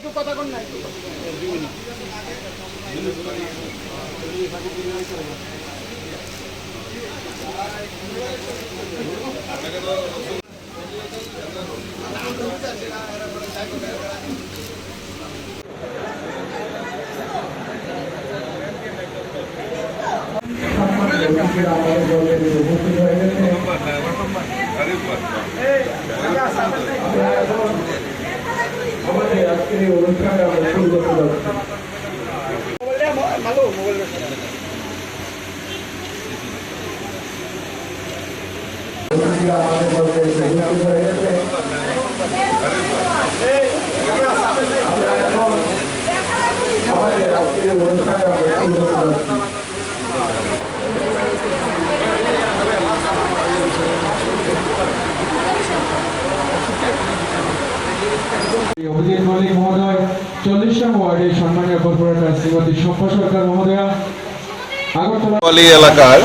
একটু কথা কন না আমাদের আজকের এই অনুষ্ঠানে আমরা শুরু করতে যাচ্ছি। আমাদের আজকের এই অনুষ্ঠানে আমরা শুরু করতে যাচ্ছি। অভিজিৎ মল্লিক মহোদয় 40 নং ওয়ার্ডের সম্মানীয় কর্পোরেটর শ্রীমতী শম্পা সরকার মহোদয়া আগরতলা এলাকার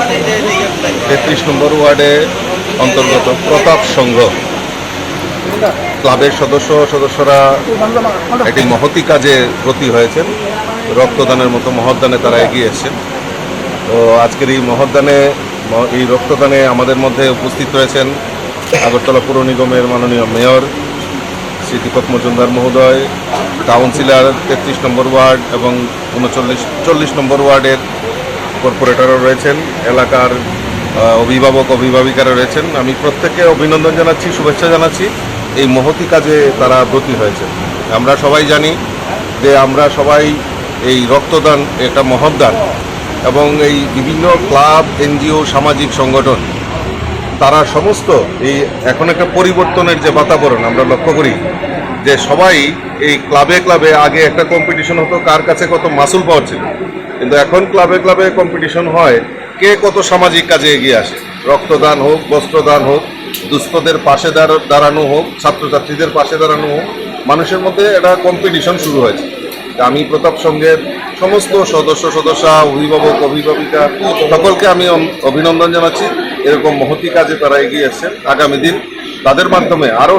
33 নম্বর ওয়ার্ডে অন্তর্গত প্রতাপ সংঘ ক্লাবের সদস্যরা একটি মহতি কাজে ব্রতী হয়েছেন। রক্তদানের মতো মহৎদানে তারা এগিয়ে এসেছেন। তো আজকের এই রক্তদানে আমাদের মধ্যে উপস্থিত রয়েছেন আগরতলা পৌর নিগমের মাননীয় মেয়র শ্রী দীপক মজুমদার মহোদয়, কাউন্সিলর 33 নম্বর ওয়ার্ড এবং 39-40 নম্বর ওয়ার্ডের কর্পোরেটরও রয়েছেন, এলাকার অভিভাবিকারা রয়েছেন। আমি প্রত্যেককে অভিনন্দন জানাচ্ছি, শুভেচ্ছা জানাচ্ছি। এই মহতি কাজে তারা ব্রতী হয়েছেন। আমরা সবাই জানি যে আমরা সবাই এই রক্তদান একটা মহৎ দান, এবং এই বিভিন্ন ক্লাব, এনজিও, সামাজিক সংগঠন তারা সমস্ত এই এখন একটা পরিবর্তনের যে বাতাবরণ আমরা লক্ষ্য করি, যে সবাই এই ক্লাবে আগে একটা কম্পিটিশন হতো কার কাছে কত মাসুল পাওয়ার ছিল, কিন্তু এখন ক্লাবে কম্পিটিশন হয় কে কত সামাজিক কাজে এগিয়ে আসে। রক্তদান হোক, বস্ত্রদান হোক, দুস্থদের পাশে দাঁড়ানো হোক, ছাত্রছাত্রীদের পাশে দাঁড়ানো হোক, মানুষের মধ্যে একটা কম্পিটিশন শুরু হয়েছে। আমি প্রতাপ সংঘের সমস্ত সদস্যা, অভিভাবিকা সকলকে আমি অভিনন্দন জানাচ্ছি। এরকম মহতি কাজে তারা এগিয়ে এসেছেন। আগামী দিন তাদের মাধ্যমে আরও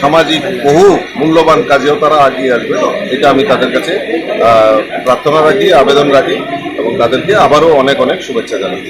সামাজিক বহু মূল্যবান কাজেও তারা এগিয়ে আসবে, এটা আমি তাদের কাছে প্রার্থনা রাখি, আবেদন রাখি, এবং তাদেরকে আবারও অনেক শুভেচ্ছা জানাই।